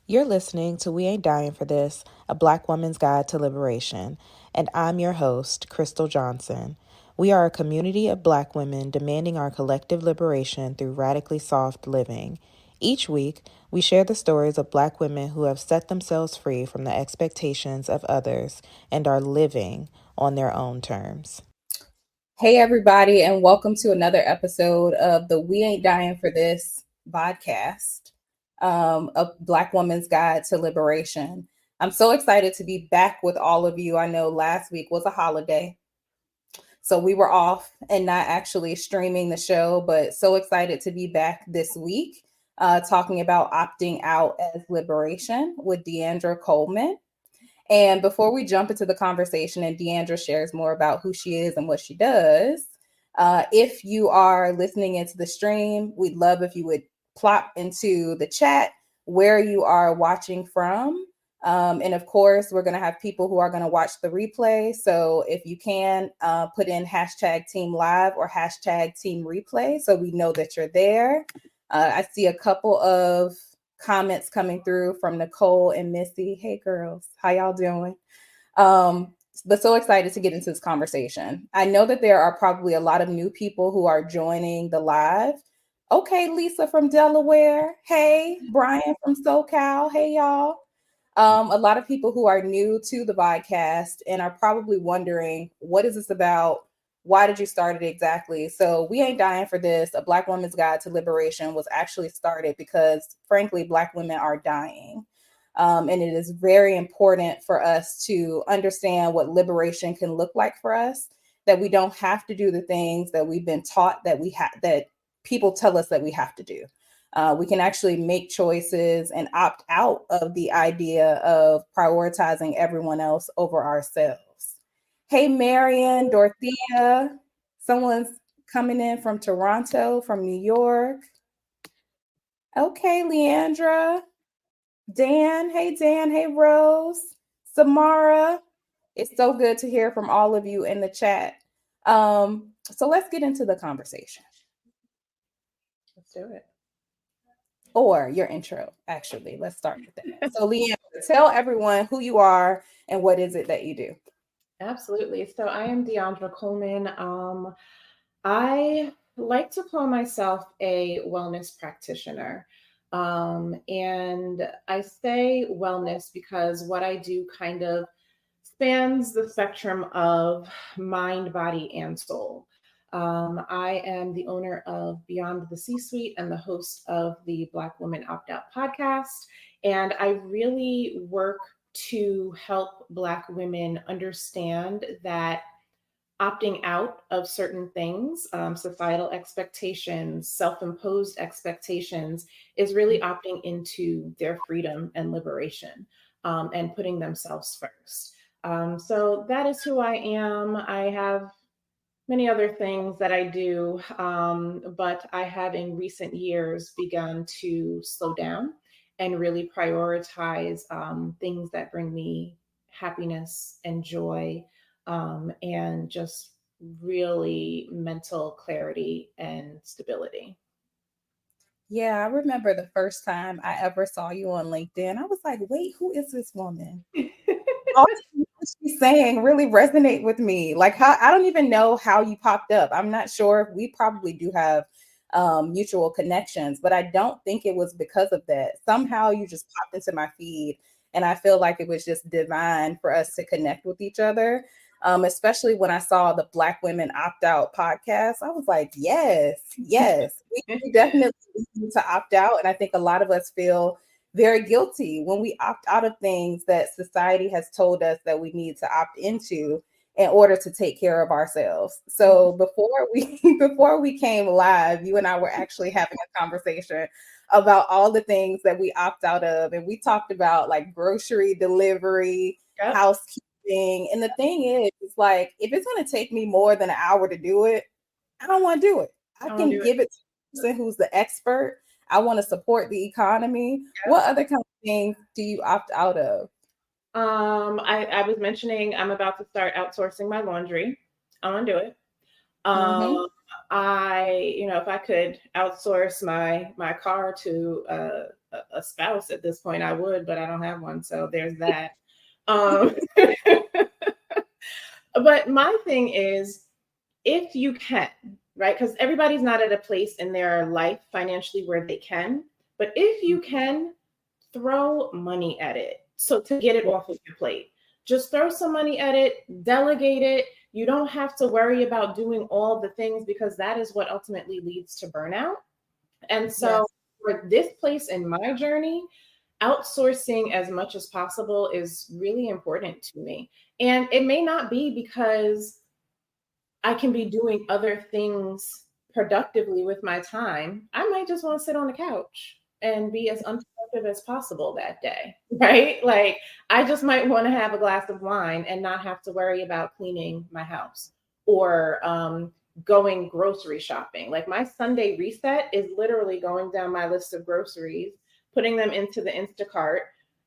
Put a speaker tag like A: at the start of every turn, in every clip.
A: You're listening to We Ain't Dying for This, a Black woman's guide to liberation, and I'm your host, Crystle Johnson. We are a community of Black women demanding our collective liberation through radically soft living. Each week, we share the stories of Black women who have set themselves free from the expectations of others and are living on their own terms.
B: Hey, everybody, and welcome to another episode of the We Ain't Dying for This podcast, a Black woman's guide to liberation. I'm so excited to be back with all of you. I know last week was a holiday, so we were off and not actually streaming the show, but so excited to be back this week talking about opting out as liberation with Deandra Coleman. And before we jump into the conversation and Deandra shares more about who she is and what she does, if you are listening into the stream, we'd love if you would plop into the chat where you are watching from. And of course, we're going to have people who are going to watch the replay. So if you can put in hashtag team live or hashtag team replay so we know that you're there. I see a couple of comments coming through from Nicole and Missy. Hey girls, how y'all doing? But so excited to get into this conversation. I know that there are probably a lot of new people who are joining the live. Okay, Lisa from Delaware. Hey, Brian from SoCal. Hey, y'all. A lot of people who are new to the podcast and are probably wondering, what is this about? Why did you start it exactly? So We Ain't Dying for This, a Black woman's guide to liberation, was actually started because, frankly, Black women are dying. And it is very important for us to understand what liberation can look like for us, that we don't have to do the things that we've been taught that people tell us that we have to do. We can actually make choices and opt out of the idea of prioritizing everyone else over ourselves. Hey, Marion, Dorothea, someone's coming in from Toronto, from New York. Okay, Leandra, Dan, hey, Rose, Samara. It's so good to hear from all of you in the chat. So let's get into the conversation.
C: Let's do it.
B: Or your intro, actually. Let's start with that. So, Leandra, tell everyone who you are and what is it that you do.
C: Absolutely. So I am Deandra Coleman. I like to call myself a wellness practitioner. And I say wellness because what I do kind of spans the spectrum of mind, body, and soul. I am the owner of Beyond the C-Suite and the host of the Black Women Opt Out podcast. And I really work to help Black women understand that opting out of certain things, societal expectations, self-imposed expectations, is really opting into their freedom and liberation and putting themselves first. So that is who I am. I have many other things that I do, but I have in recent years begun to slow down and really prioritize things that bring me happiness and joy and just really mental clarity and stability.
B: Yeah, I remember the first time I ever saw you on LinkedIn. I was like, wait, who is this woman? All she's saying really resonate with me. Like, how I don't even know how you popped up. I'm not sure. We probably do have mutual connections, but I don't think it was because of that. Somehow you just popped into my feed, and I feel like it was just divine for us to connect with each other. Especially when I saw the Black Women Opt Out podcast, I was like, yes, we definitely need to opt out. And I think a lot of us feel very guilty when we opt out of things that society has told us that we need to opt into in order to take care of ourselves. So before we came live, you and I were actually having a conversation about all the things that we opt out of, and we talked about like grocery delivery,
C: Yep.
B: housekeeping. And the thing is, it's like, if it's going to take me more than an hour to do it, I don't want to do it. I can give it to the person who's the expert. I want to support the economy.
C: Yep.
B: What other kind of things do you opt out of?
C: I was mentioning I'm about to start outsourcing my laundry. I want to do it. I, if I could outsource my car to a spouse at this point, I would, but I don't have one. So there's that. Um, but my thing is, if you can, right? Because everybody's not at a place in their life financially where they can, but if you can, throw money at it. So to get it off of your plate, just throw some money at it, delegate it. You don't have to worry about doing all the things, because that is what ultimately leads to burnout. And so for this place in my journey, outsourcing as much as possible is really important to me. And it may not be because I can be doing other things productively with my time. I might just want to sit on the couch and be as unproductive as possible that day, right? Like, I just might want to have a glass of wine and not have to worry about cleaning my house or going grocery shopping. Like, my Sunday reset is literally going down my list of groceries, putting them into the Instacart,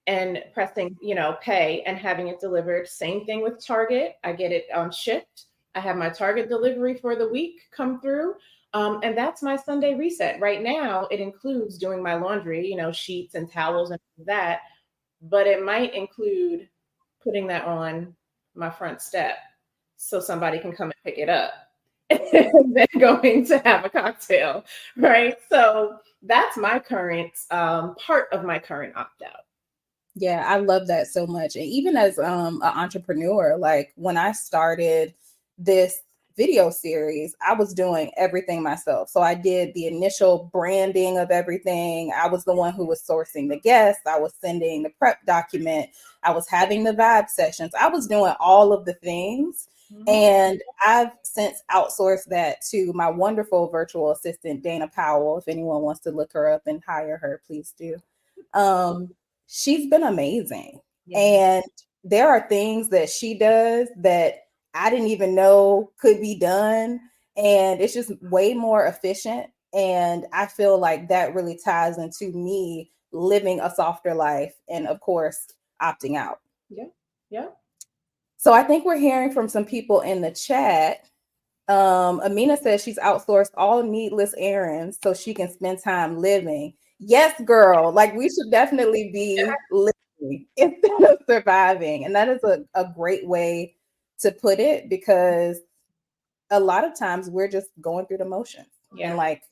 C: and pressing, pay and having it delivered. Same thing with Target. I get it shipped. I have my Target delivery for the week come through. And that's my Sunday reset. Right now, it includes doing my laundry, sheets and towels and that, but it might include putting that on my front step so somebody can come and pick it up and then going to have a cocktail, right? So that's my current part of my current opt-out.
B: Yeah, I love that so much. And even as an entrepreneur, like when I started this video series, I was doing everything myself. So I did the initial branding of everything. I was the one who was sourcing the guests. I was sending the prep document. I was having the vibe sessions. I was doing all of the things. Mm-hmm. And I've since outsourced that to my wonderful virtual assistant, Dana Powell. If anyone wants to look her up and hire her, please do. She's been amazing. Yeah. And there are things that she does that I didn't even know could be done. And it's just way more efficient. And I feel like that really ties into me living a softer life and, of course, opting out.
C: Yeah. Yeah.
B: So I think we're hearing from some people in the chat. Amina says she's outsourced all needless errands so she can spend time living. Yes, girl. Like, we should definitely be living instead of surviving. And that is a great way to put it, because a lot of times we're just going through the motions and like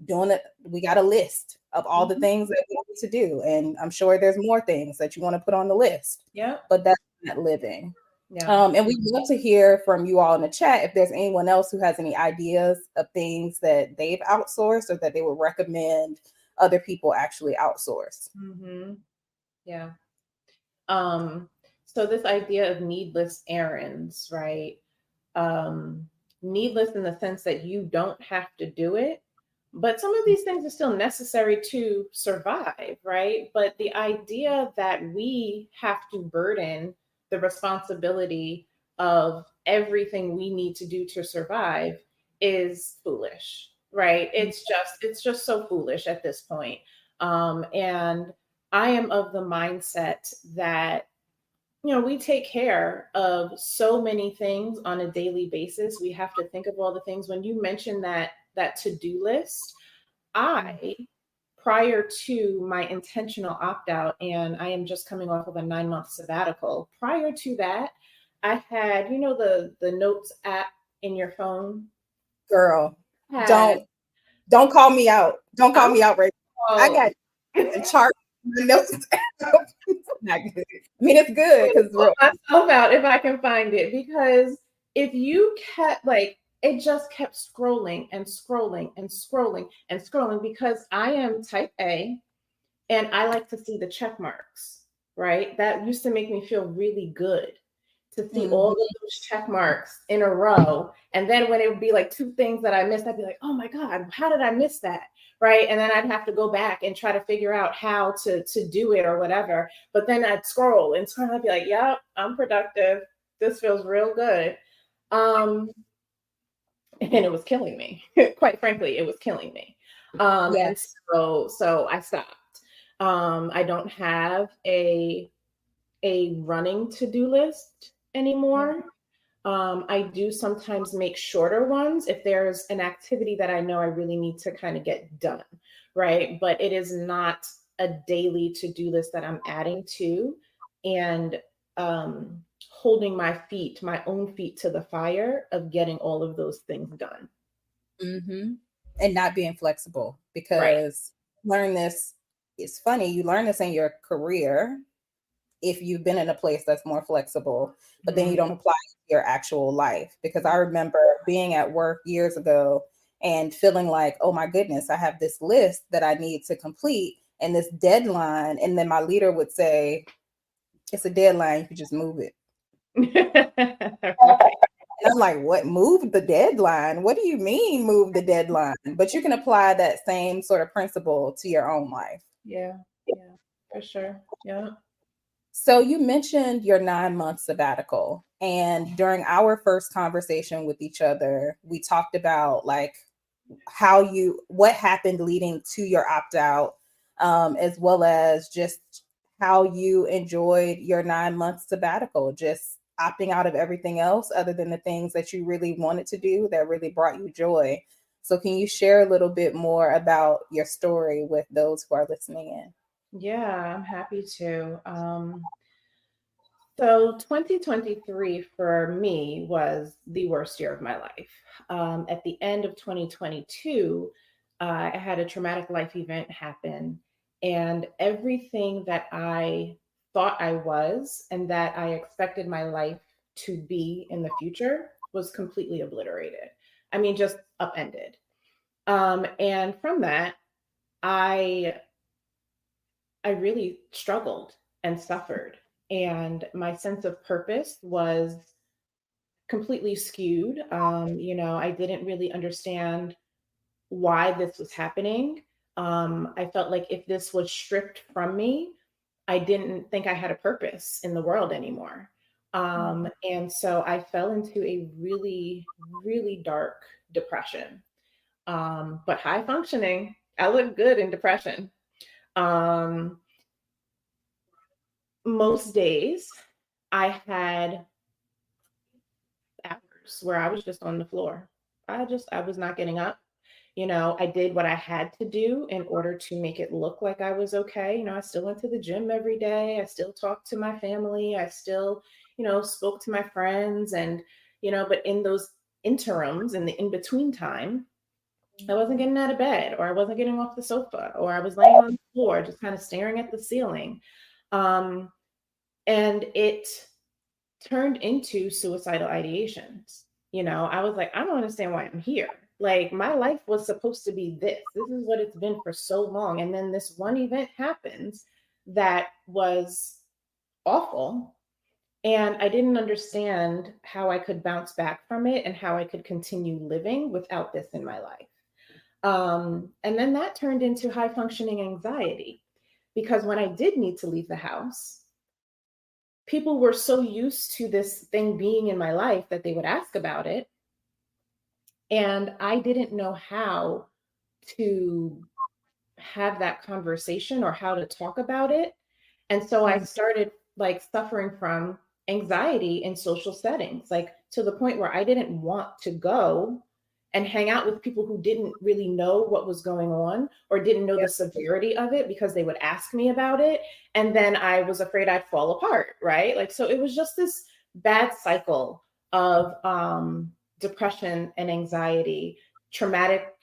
B: doing it. We got a list of all the things that we need to do. And I'm sure there's more things that you want to put on the list.
C: Yeah.
B: But that's not living. Yeah. And we'd love to hear from you all in the chat if there's anyone else who has any ideas of things that they've outsourced or that they would recommend other people actually outsource.
C: Mm-hmm. Yeah. So this idea of needless errands, right? Needless in the sense that you don't have to do it, but some of these things are still necessary to survive, right? But the idea that we have to burden the responsibility of everything we need to do to survive is foolish, right? It's just so foolish at this point. And I am of the mindset that, we take care of so many things on a daily basis. We have to think of all the things. When you mentioned that to-do list, prior to my intentional opt-out, and I am just coming off of a 9-month sabbatical, prior to that, I had, the notes app in your phone.
B: Girl, don't call me out. Don't call me out right now. I got the chart, the notes. Not good. I mean, it's good because
C: myself out if I can find it, because if you kept it just kept scrolling and scrolling and scrolling and scrolling, because I am type A and I like to see the check marks, right? That used to make me feel really good to see all of those check marks in a row. And then when it would be like 2 things that I missed, I'd be like, oh my God, how did I miss that? Right. And then I'd have to go back and try to figure out how to do it or whatever. But then I'd scroll and I'd be like, yeah, I'm productive. This feels real good. And it was killing me. Quite frankly, it was killing me. And so I stopped. I don't have a running to-do list anymore. I do sometimes make shorter ones if there's an activity that I know I really need to kind of get done, right? But it is not a daily to-do list that I'm adding to, and holding my own feet to the fire of getting all of those things done.
B: Mm-hmm. And not being flexible,
C: Right.
B: because learn this, it's funny, you learn this in your career if you've been in a place that's more flexible, but then you don't apply it to your actual life. Because I remember being at work years ago and feeling like, oh my goodness, I have this list that I need to complete and this deadline. And then my leader would say, it's a deadline, you can just move it.
C: Right.
B: And I'm like, what? Move the deadline? What do you mean move the deadline? But you can apply that same sort of principle to your own life.
C: Yeah, for sure. Yeah.
B: So you mentioned your 9-month sabbatical. And during our first conversation with each other, we talked about like what happened leading to your opt out, as well as just how you enjoyed your 9-month sabbatical, just opting out of everything else other than the things that you really wanted to do that really brought you joy. So can you share a little bit more about your story with those who are listening in?
C: Yeah, I'm happy to. So 2023 for me was the worst year of my life. At the end of 2022, I had a traumatic life event happen, and everything that I thought I was and that I expected my life to be in the future was completely obliterated. I mean, just upended. And from that, I I really struggled and suffered. And my sense of purpose was completely skewed. I didn't really understand why this was happening. I felt like if this was stripped from me, I didn't think I had a purpose in the world anymore. And so I fell into a really, really dark depression. But high functioning, I look good in depression. Um, Most days I had hours where I was just on the floor. I was not getting up. I did what I had to do in order to make it look like I was okay. I still went to the gym every day. I still talked to my family. I still, spoke to my friends, but in those interims, in the in between time, I wasn't getting out of bed, or I wasn't getting off the sofa, or I was laying on the floor just kind of staring at the ceiling. Um, and it turned into suicidal ideations. I was like, I don't understand why I'm here. Like, my life was supposed to be this. This is what it's been for so long. And then this one event happens that was awful. And I didn't understand how I could bounce back from it and how I could continue living without this in my life. And then that turned into high functioning anxiety, because when I did need to leave the house, people were so used to this thing being in my life that they would ask about it. And I didn't know how to have that conversation or how to talk about it. And so I started like suffering from anxiety in social settings, like to the point where I didn't want to go and hang out with people who didn't really know what was going on or didn't know the severity of it, because they would ask me about it. And then I was afraid I'd fall apart, right? Like, so it was just this bad cycle of depression and anxiety, traumatic,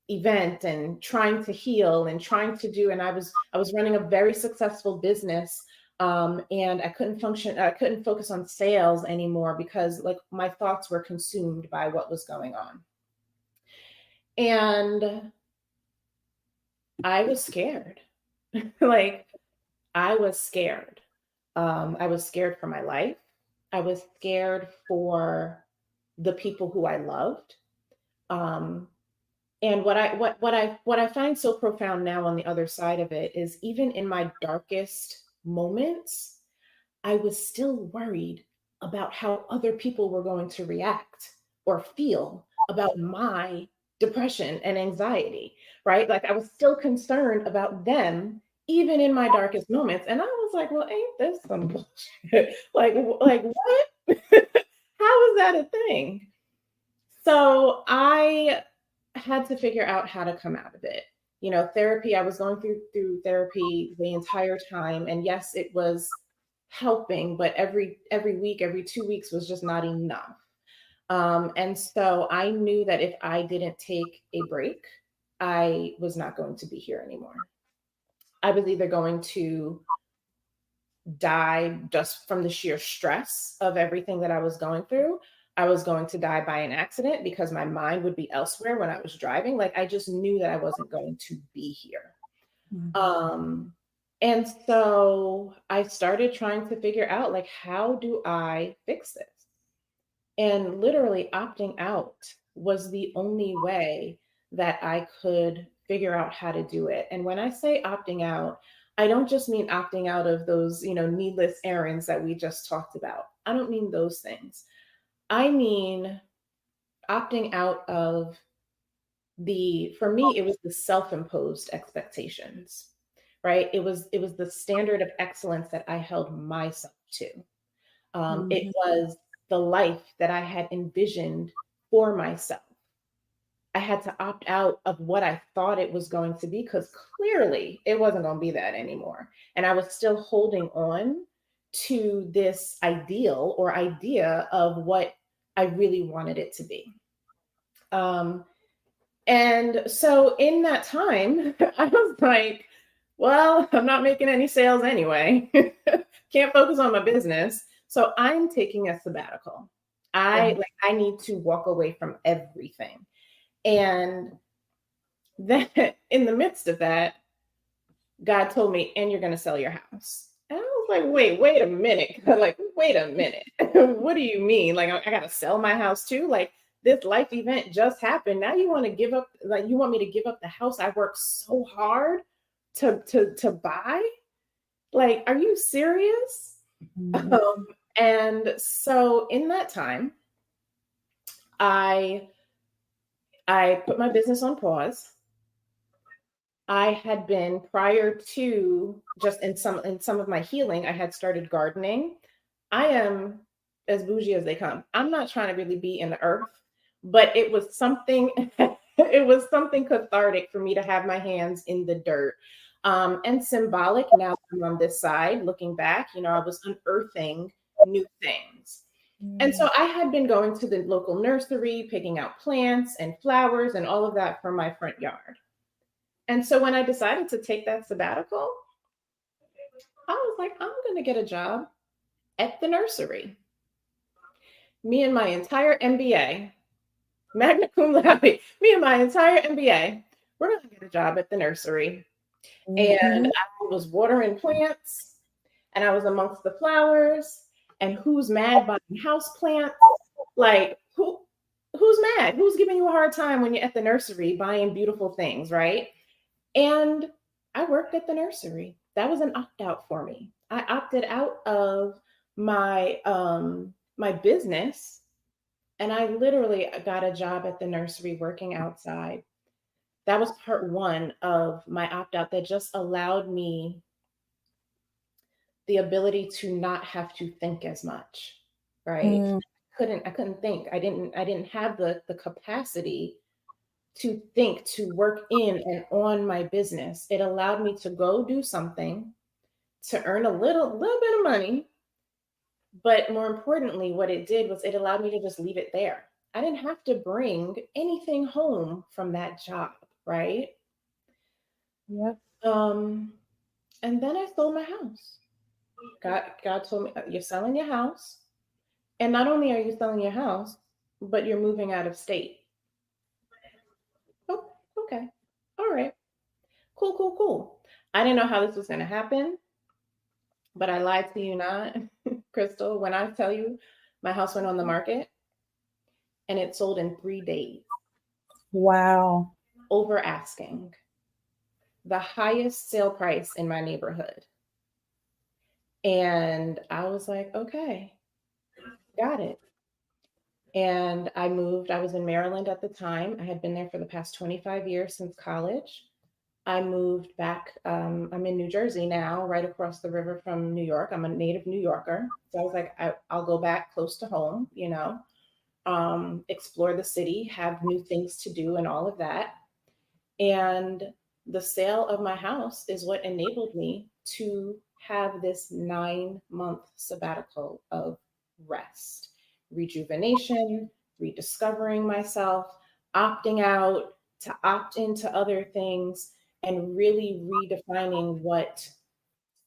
C: event, and trying to heal and trying to do. And I was running a very successful business, and I couldn't focus on sales anymore because like my thoughts were consumed by what was going on. And I was scared. Like, I was scared. I was scared for my life. I was scared for the people who I loved. Um, And what I find so profound now on the other side of it is, even in my darkest moments, I was still worried about how other people were going to react or feel about my depression and anxiety, right? Like, I was still concerned about them even in my darkest moments. And I was like, well, ain't this some bullshit? like what? How is that a thing? So I had to figure out how to come out of it. Therapy, I was going through therapy the entire time. And yes, it was helping, but every week, every 2 weeks was just not enough. And so I knew that if I didn't take a break, I was not going to be here anymore. I was either going to die just from the sheer stress of everything that I was going through. I was going to die by an accident because my mind would be elsewhere when I was driving. Like, I just knew that I wasn't going to be here. Um, and so I started trying to figure out, like, how do I fix this? And literally opting out was the only way that I could figure out how to do it. And when I say opting out, I don't just mean opting out of those, needless errands that we just talked about. I don't mean those things. I mean opting out of for me, it was the self-imposed expectations, right? It was the standard of excellence that I held myself to. It was the life that I had envisioned for myself. I had to opt out of what I thought it was going to be because clearly it wasn't going to be that anymore. And I was still holding on to this ideal or idea of what I really wanted it to be. And so in that time, I was like, well, I'm not making any sales anyway. Can't focus on my business. So I'm taking a sabbatical. I need to walk away from everything. And then in the midst of that, God told me, and you're going to sell your house. And I was like, wait a minute. Like, wait a minute. What do you mean? Like, I got to sell my house too? Like, this life event just happened. Now you want to give up, like, you want me to give up the house I worked so hard to buy? Like, are you serious? And so in that time, I put my business on pause. I had been, prior to just in some of my healing, I had started gardening. I am as bougie as they come. I'm not trying to really be in the earth, but it was something it was something cathartic for me to have my hands in the dirt. And symbolic, now I'm on this side looking back, I was unearthing new things. And so I had been going to the local nursery, picking out plants and flowers and all of that for my front yard. And so when I decided to take that sabbatical, I was like, I'm going to get a job at the nursery. Me and my entire MBA, magna cum laude, me and my entire MBA, we're going to get a job at the nursery. And I was watering plants, and I was amongst the flowers. And who's mad buying house plants? Like, who's mad? Who's giving you a hard time when you're at the nursery buying beautiful things, right? And I worked at the nursery. That was an opt-out for me. I opted out of my my business, and I literally got a job at the nursery working outside. That was part one of my opt-out that just allowed me the ability to not have to think as much, right? I couldn't think. I didn't have the capacity to think, to work in and on my business. It allowed me to go do something, to earn a little bit of money. But more importantly, what it did was it allowed me to just leave it there. I didn't have to bring anything home from that job, right?
B: Yep.
C: And then I sold my house. God told me, you're selling your house. And not only are you selling your house, but you're moving out of state. Oh, okay. All right. Cool. I didn't know how this was going to happen, but I lied to you not, Crystle, when I tell you my house went on the market and it sold in 3 days.
B: Wow.
C: Over asking. The highest sale price in my neighborhood. And I was like, okay, got it. And I moved. I was in Maryland at the time. I had been there for the past 25 years since college. I moved back. I'm in New Jersey now, right across the river from New York. I'm a native New Yorker. So I was like, I'll go back close to home, explore the city, have new things to do and all of that. And the sale of my house is what enabled me to have this 9-month sabbatical of rest, rejuvenation, rediscovering myself, opting out to opt into other things, and really redefining what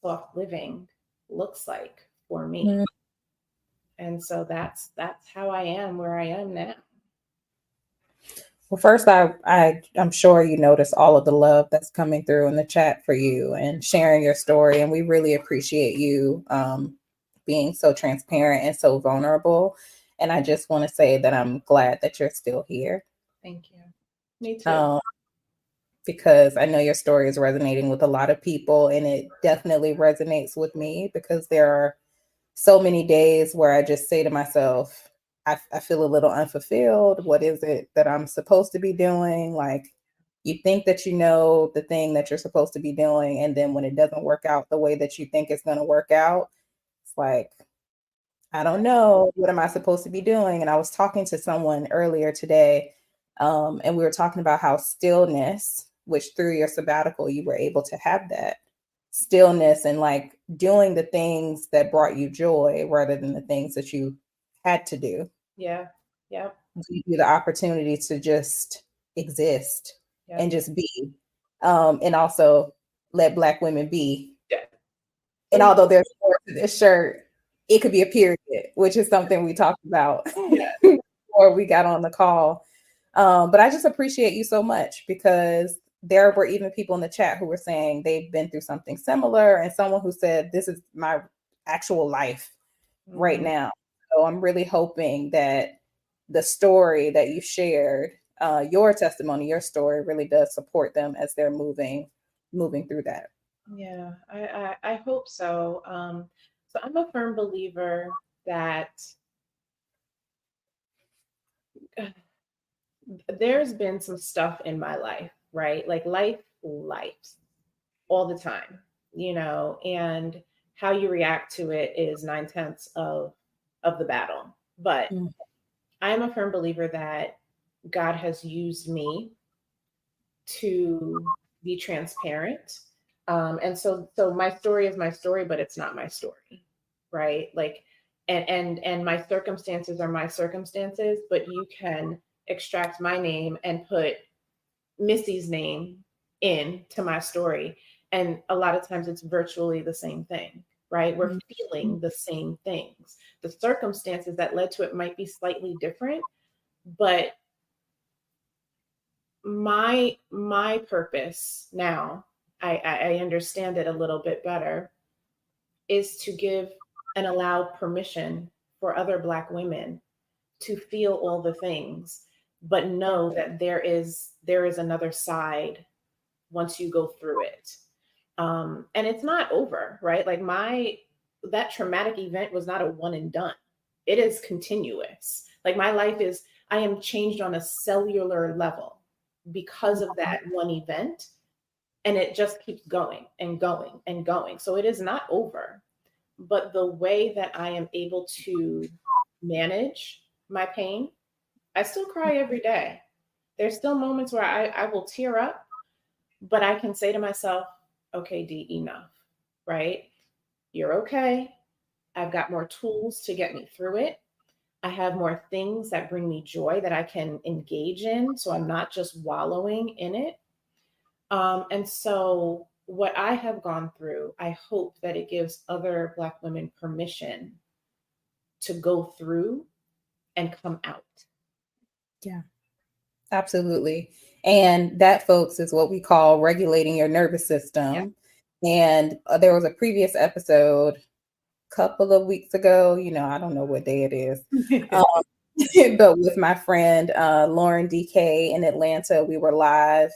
C: soft living looks like for me.
B: Mm-hmm.
C: And so that's how I am where I am now.
B: Well, first, I'm sure you notice all of the love that's coming through in the chat for you and sharing your story, and we really appreciate you being so transparent and so vulnerable. And I just want to say that I'm glad that you're still here.
C: Thank you. Me too.
B: Because I know your story is resonating with a lot of people, and it definitely resonates with me because there are so many days where I just say to myself, I feel a little unfulfilled. What is it that I'm supposed to be doing? Like, you think that you know the thing that you're supposed to be doing, and then when it doesn't work out the way that you think it's going to work out, it's like, I don't know, what am I supposed to be doing? And I was talking to someone earlier today, and we were talking about how stillness, which through your sabbatical, you were able to have that stillness and like doing the things that brought you joy rather than the things that you had to do.
C: Yeah.
B: Give you the opportunity to just exist and just be. And also let Black women be.
C: Yeah.
B: And although there's more to this shirt, it could be a period, which is something we talked about before we got on the call. But I just appreciate you so much because there were even people in the chat who were saying they've been through something similar, and someone who said, this is my actual life right now. So I'm really hoping that the story that you shared, your testimony, your story really does support them as they're moving through that.
C: Yeah, I hope so. So I'm a firm believer that there's been some stuff in my life, right? Like life all the time, and how you react to it is 9/10 of the battle. But I am a firm believer that God has used me to be transparent. And so my story is my story, but it's not my story, right? Like, and my circumstances are my circumstances, but you can extract my name and put Missy's name into my story. And a lot of times it's virtually the same thing, right? We're feeling the same things. The circumstances that led to it might be slightly different, but my purpose now, I understand it a little bit better, is to give and allow permission for other Black women to feel all the things, but know that there is another side once you go through it. And it's not over, right? Like that traumatic event was not a one and done. It is continuous. Like my life is, I am changed on a cellular level because of that one event. And it just keeps going and going and going. So it is not over. But the way that I am able to manage my pain, I still cry every day. There's still moments where I will tear up, but I can say to myself, okay, D, enough, right? You're okay. I've got more tools to get me through it. I have more things that bring me joy that I can engage in. So I'm not just wallowing in it. And so what I have gone through, I hope that it gives other Black women permission to go through and come out.
B: Yeah, absolutely. And that, folks, is what we call regulating your nervous system. Yeah. And there was a previous episode a couple of weeks ago, I don't know what day it is, but with my friend Lauren DK in Atlanta, we were live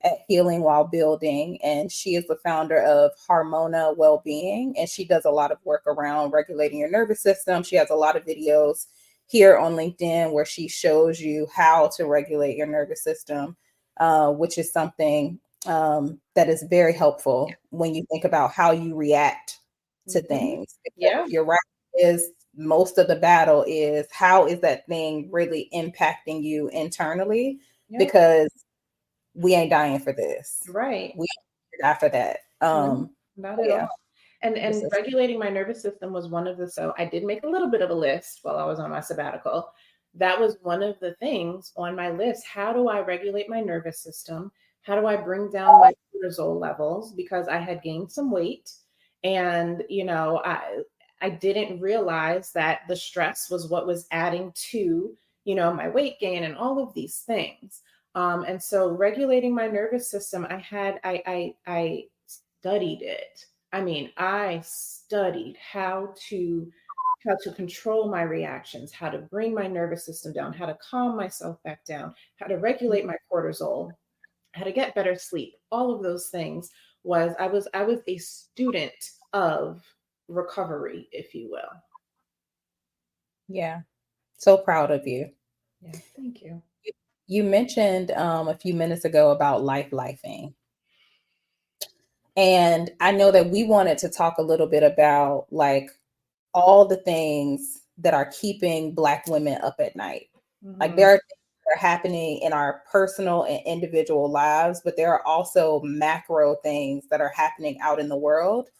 B: at Healing While Building, and she is the founder of Harmona Wellbeing, and she does a lot of work around regulating your nervous system. She has a lot of videos here on LinkedIn where she shows you how to regulate your nervous system, which is something that is very helpful when you think about how you react to things.
C: Yeah,
B: you're right. Is most of the battle is how is that thing really impacting you internally? Because we ain't dying for this.
C: Right.
B: We die for that.
C: Not at all. And regulating my nervous system was one of the, so I did make a little bit of a list while I was on my sabbatical. That was one of the things on my list. How do I regulate my nervous system? How do I bring down my cortisol levels? Because I had gained some weight, and I didn't realize that the stress was what was adding to, my weight gain and all of these things. And so regulating my nervous system, I studied it. I mean, I studied how to control my reactions, how to bring my nervous system down, how to calm myself back down, how to regulate my cortisol, how to get better sleep. All of those things was I was a student of recovery, if you will.
B: Yeah. So proud of you.
C: Yeah, thank you.
B: You mentioned a few minutes ago about lifing. And I know that we wanted to talk a little bit about like all the things that are keeping Black women up at night. Mm-hmm. Like there are things that are happening in our personal and individual lives, but there are also macro things that are happening out in the world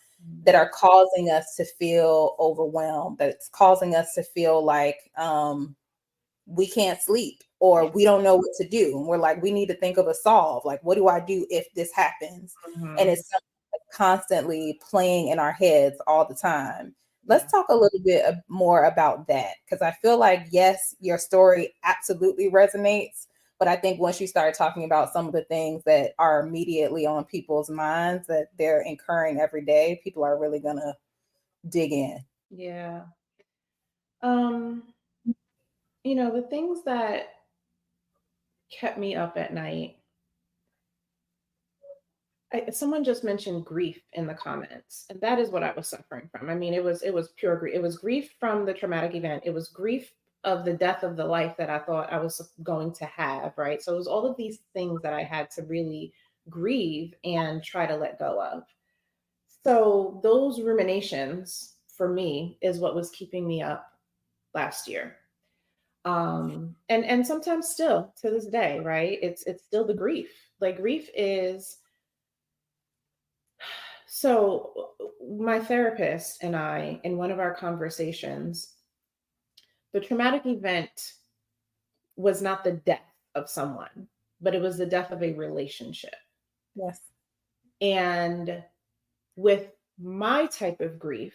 B: that are causing us to feel overwhelmed, that's causing us to feel like we can't sleep or we don't know what to do. And we're like, we need to think of a solve. Like, what do I do if this happens? Mm-hmm. And it's something that's constantly playing in our heads all the time. Let's talk a little bit more about that, because I feel like, yes, your story absolutely resonates. But I think once you start talking about some of the things that are immediately on people's minds that they're incurring every day, people are really going to dig in.
C: Yeah. The things that kept me up at night, someone just mentioned grief in the comments, and that is what I was suffering from. I mean, it was pure grief. It was grief from the traumatic event. It was grief of the death of the life that I thought I was going to have, right? So it was all of these things that I had to really grieve and try to let go of. So those ruminations for me is what was keeping me up last year. And sometimes still to this day, right? It's still the grief. Like grief is, so my therapist and I, in one of our conversations, the traumatic event was not the death of someone, but it was the death of a relationship.
B: Yes.
C: And with my type of grief,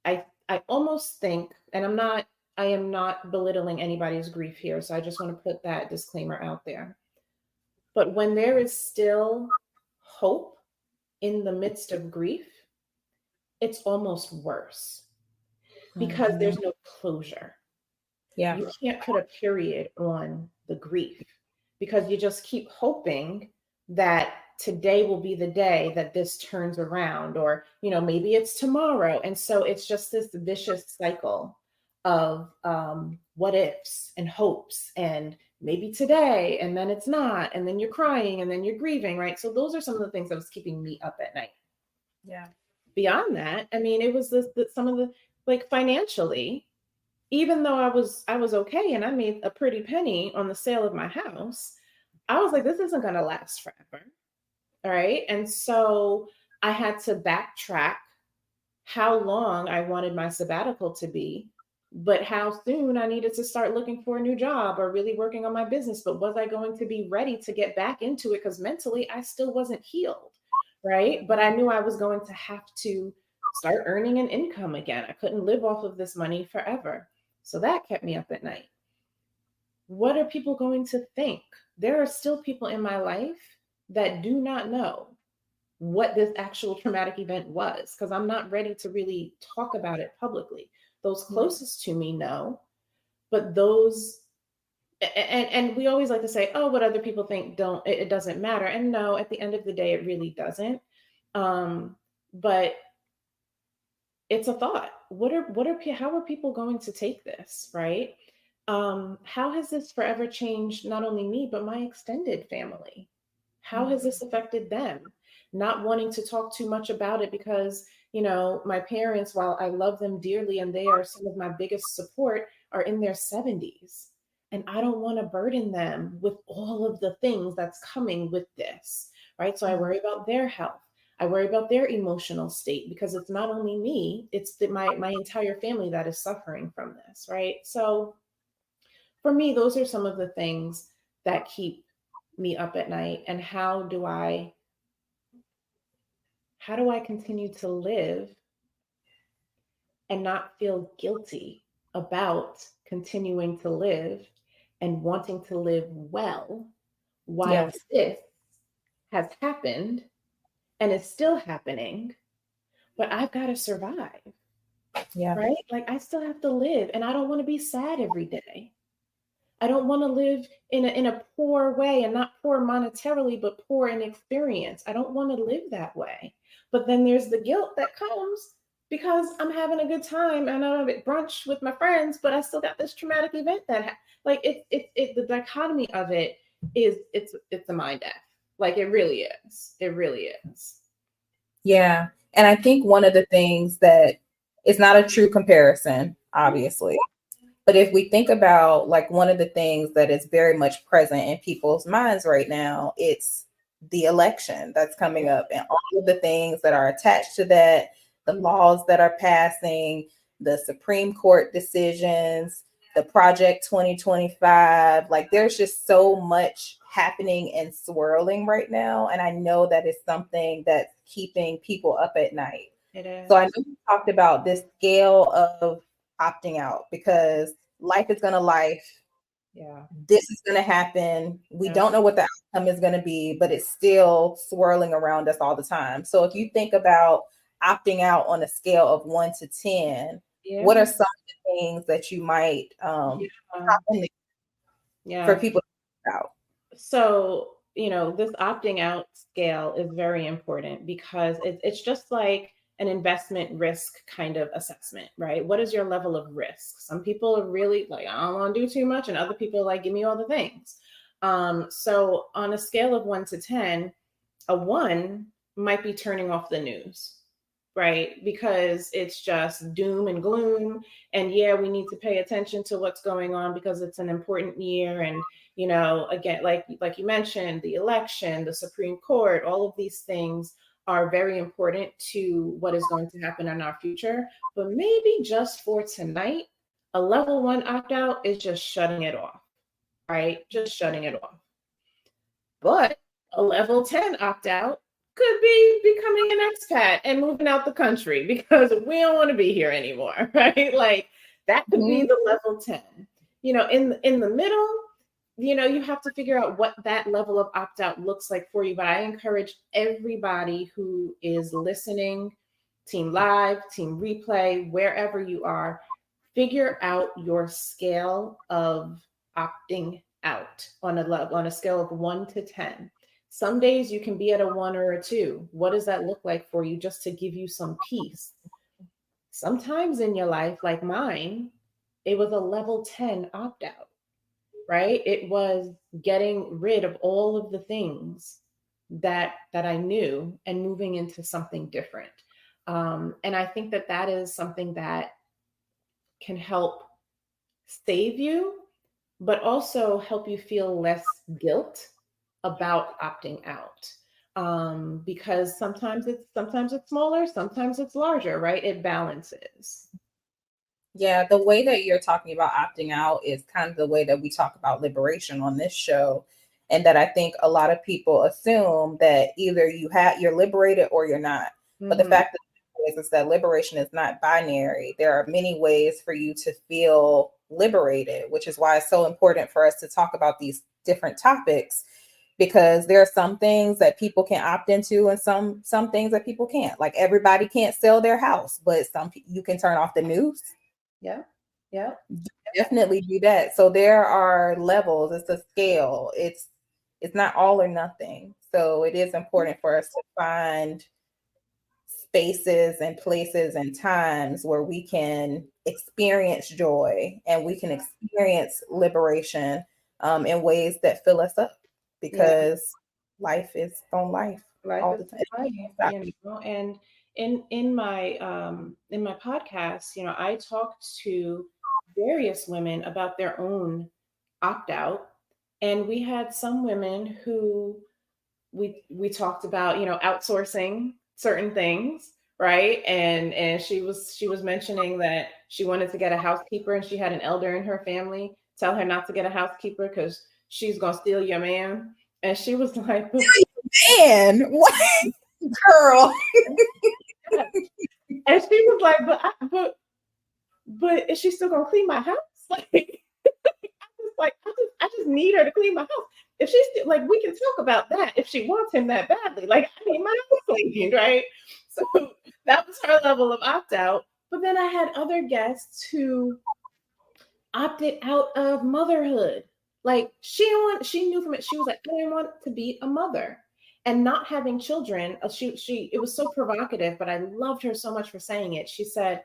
C: I almost think, and I am not belittling anybody's grief here, so I just want to put that disclaimer out there. But when there is still hope in the midst of grief, it's almost worse because there's no closure.
B: Yeah.
C: You can't put a period on the grief because you just keep hoping that today will be the day that this turns around, or, maybe it's tomorrow. And so it's just this vicious cycle of what ifs and hopes, and maybe today, and then it's not, and then you're crying, and then you're grieving, right? So those are some of the things that was keeping me up at night.
B: Yeah.
C: Beyond that, I mean, it was some of the, like, financially, even though I was okay and I made a pretty penny on the sale of my house, I was like, this isn't going to last forever. All right. And so I had to backtrack how long I wanted my sabbatical to be, but how soon I needed to start looking for a new job or really working on my business. But was I going to be ready to get back into it? Because mentally, I still wasn't healed. Right. But I knew I was going to have to start earning an income again. I couldn't live off of this money forever. So that kept me up at night. What are people going to think? There are still people in my life that do not know what this actual traumatic event was, because I'm not ready to really talk about it publicly. Those closest to me know, but those, and we always like to say, oh, what other people think it doesn't matter. And no, at the end of the day, it really doesn't. But it's a thought. How are people going to take this, right? How has this forever changed not only me, but my extended family? How has this affected them? Not wanting to talk too much about it because, my parents, while I love them dearly and they are some of my biggest support, are in their 70s. and I don't want to burden them with all of the things that's coming with this, right? So I worry about their health. I worry about their emotional state, because it's not only me, it's my entire family that is suffering from this, right? So for me, those are some of the things that keep me up at night. And how do I continue to live and not feel guilty about continuing to live and wanting to live well while
B: Yes.
C: this has happened and is still happening, but I've got to survive,
B: Yeah.
C: right? Like, I still have to live, and I don't want to be sad every day. I don't want to live in a poor way, and not poor monetarily, but poor in experience. I don't want to live that way. But then there's the guilt that comes because I'm having a good time and I'm at brunch with my friends, but I still got this traumatic event like the dichotomy of it is it's a mind F. Like, it really is. It really is.
B: Yeah. And I think one of the things that it's not a true comparison, obviously, but if we think about like one of the things that is very much present in people's minds right now, it's the election that's coming up and all of the things that are attached to that, the laws that are passing, the Supreme Court decisions, the Project 2025. Like, there's just so much happening and swirling right now. And I know that is something that's keeping people up at night.
C: It
B: So
C: is.
B: I know you talked about this scale of opting out because life is going to life.
C: Yeah.
B: This is going to happen. We
C: Yeah.
B: don't know what the outcome is going to be, but it's still swirling around us all the time. So if you think about opting out on a scale of 1 to 10, what
C: Yeah.
B: are some of the things that you might
C: Yeah.
B: for
C: Yeah.
B: people to think about?
C: So, this opting out scale is very important because it's just like an investment risk kind of assessment, right? What is your level of risk? Some people are really like, I don't want to do too much, and other people are like, give me all the things. So on a scale of 1 to 10, a 1 might be turning off the news, right? Because it's just doom and gloom. And yeah, we need to pay attention to what's going on because it's an important year. And, again, like you mentioned, the election, the Supreme Court, all of these things are very important to what is going to happen in our future. But maybe just for tonight, a level 1 opt out is just shutting it off, right? Just shutting it off. But a level 10 opt out could be becoming an expat and moving out the country because we don't want to be here anymore, right? Like, that could be the level 10. In the middle, you have to figure out what that level of opt out looks like for you. But I encourage everybody who is listening, Team Live, Team Replay, wherever you are, figure out your scale of opting out on a scale of 1 to 10. Some days you can be at a 1 or a 2. What does that look like for you, just to give you some peace? Sometimes in your life, like mine, it was a level 10 opt out, right? It was getting rid of all of the things that I knew and moving into something different. And I think that is something that can help save you, but also help you feel less guilt about opting out. Because sometimes it's smaller, sometimes it's larger, right? It balances.
B: Yeah, the way that you're talking about opting out is kind of the way that we talk about liberation on this show. And that I think a lot of people assume that either you're liberated or you're not. But the
C: Mm-hmm.
B: fact is that liberation is not binary. There are many ways for you to feel liberated, which is why it's so important for us to talk about these different topics, because there are some things that people can opt into and some things that people can't. Like, everybody can't sell their house, but you can turn off the news.
C: Yeah. Yeah.
B: Definitely do that. So there are levels. It's a scale. It's not all or nothing. So it is important for us to find spaces and places and times where we can experience joy and we can experience liberation in ways that fill us up,
C: Yeah.
B: because life is on life
C: Life
B: all
C: is
B: the time.
C: life, and in my podcast, I talk to various women about their own opt out. And we had some women who we talked about, outsourcing certain things, right? And she was mentioning that she wanted to get a housekeeper, and she had an elder in her family tell her not to get a housekeeper because she's gonna steal your man. And she was like,
B: Man, what? Girl.
C: And she was like, but is she still gonna clean my house? I just need her to clean my house. If she's still, like, we can talk about that if she wants him that badly. Like, I need my house cleaned, right? So that was her level of opt out. But then I had other guests who opted out of motherhood. Like, she knew from it. She was like, I didn't want to be a mother. And not having children, it was so provocative, but I loved her so much for saying it. She said,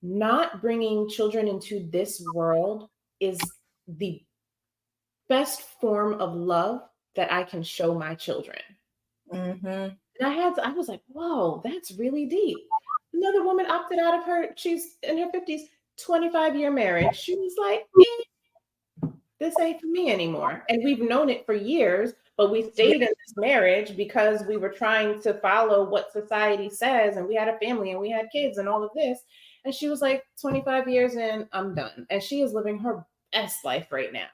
C: not bringing children into this world is the best form of love that I can show my children.
B: Mm-hmm.
C: And I was like, whoa, that's really deep. Another woman opted out of she's in her 50s, 25-year marriage. She was like, this ain't for me anymore. And we've known it for years, but we stayed in this marriage because we were trying to follow what society says. And we had a family and we had kids and all of this. And she was like, 25 years in, I'm done. And she is living her best life right now.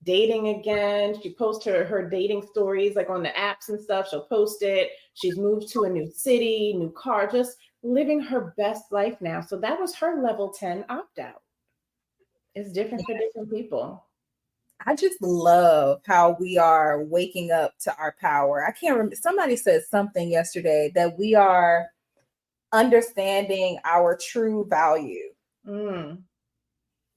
C: Dating again. She posts her dating stories like on the apps and stuff. She'll post it. She's moved to a new city, new car, just living her best life now. So that was her level 10 opt out. It's different for different people.
B: I just love how we are waking up to our power. I can't remember. Somebody said something yesterday that we are understanding our true value.
C: Mm.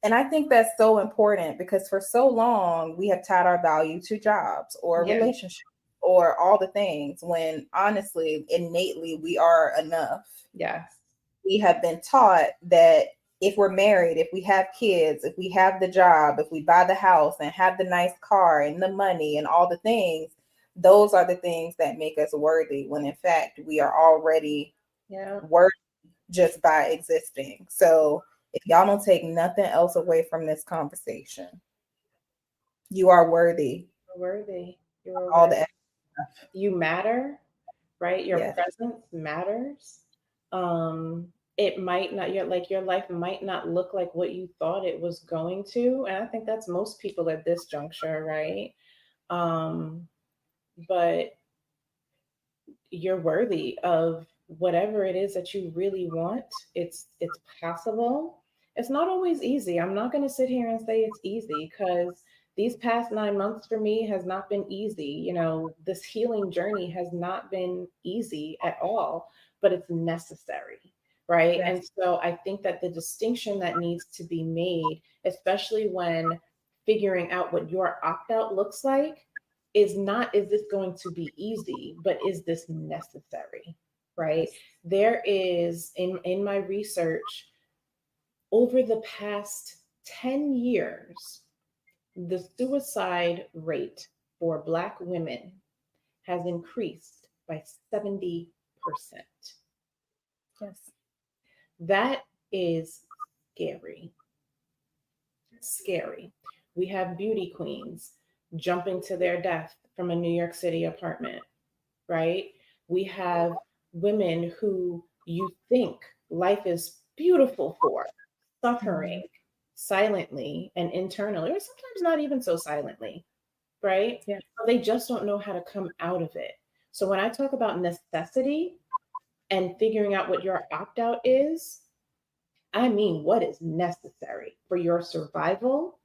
B: And I think that's so important because for so long we have tied our value to jobs or relationships or all the things when honestly, innately, we are enough.
C: Yes.
B: We have been taught that if we're married, if we have kids, if we have the job, if we buy the house and have the nice car and the money and all the things, those are the things that make us worthy when in fact we are already worthy just by existing. So if y'all don't take nothing else away from this conversation, you are worthy.
C: You're worthy. You're
B: all
C: worthy.
B: the
C: You matter, right? Your presence matters. It might not, your life might not look like what you thought it was going to. And I think that's most people at this juncture, right? But you're worthy of whatever it is that you really want. It's possible. It's not always easy. I'm not going to sit here and say it's easy because these past 9 months for me has not been easy. This healing journey has not been easy at all, but it's necessary. Right.
B: Yes.
C: And so I think that the distinction that needs to be made, especially when figuring out what your opt out looks like, is not, is this going to be easy, but is this necessary? Right. There is in my research over the past 10 years, the suicide rate for Black women has increased by 70%.
B: Yes.
C: That is scary. Scary. We have beauty queens jumping to their death from a New York City apartment, right? We have women who you think life is beautiful for, suffering silently and internally, or sometimes not even so silently, right?
B: Yeah.
C: They just don't know how to come out of it. So when I talk about necessity and figuring out what your opt out is, I mean what is necessary for your survival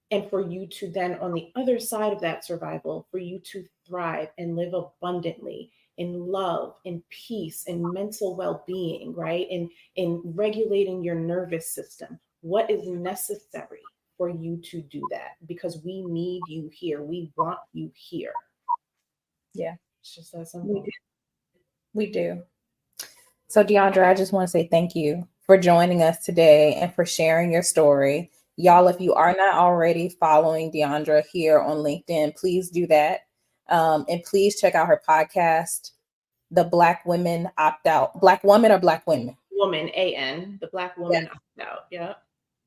C: and for you to then, on the other side of that survival, for you to thrive and live abundantly in love, in peace, in mental well-being, right? In regulating your nervous system. What is necessary for you to do that? Because we need you here. We want you here.
B: Yeah.
C: It's just that simple.
B: We do. So Deandra, I just want to say thank you for joining us today and for sharing your story. Y'all, if you are not already following Deandra here on LinkedIn, please do that. And please check out her podcast, The Black Women Opt Out. Black Woman or Black Women?
C: Woman, A-N, the Black Woman Opt Out. Yeah.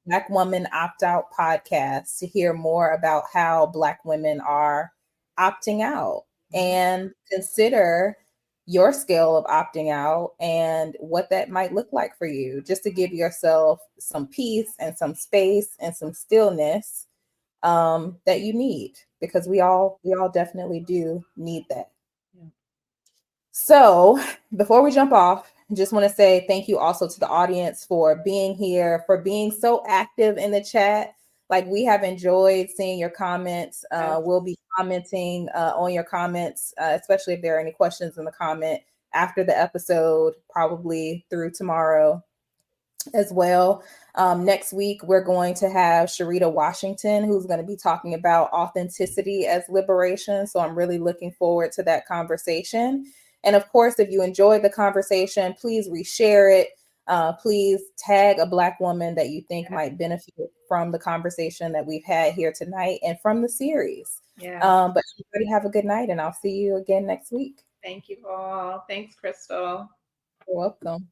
B: Black Woman Opt Out podcast to hear more about how Black women are opting out and consider your scale of opting out and what that might look like for you, just to give yourself some peace and some space and some stillness that you need, because we all definitely do need that.
C: Yeah.
B: So before we jump off, I just want to say thank you also to the audience for being here, for being so active in the chat. Like, we have enjoyed seeing your comments. We'll be commenting on your comments, especially if there are any questions in the comment after the episode, probably through tomorrow as well. Next week, we're going to have Sharita Washington, who's going to be talking about authenticity as liberation. So I'm really looking forward to that conversation. And of course, if you enjoyed the conversation, please reshare it. Please tag a Black woman that you think might benefit from the conversation that we've had here tonight and from the series.
C: Yeah.
B: But everybody have a good night, and I'll see you again next week.
C: Thank you all. Thanks, Crystal.
B: You're welcome.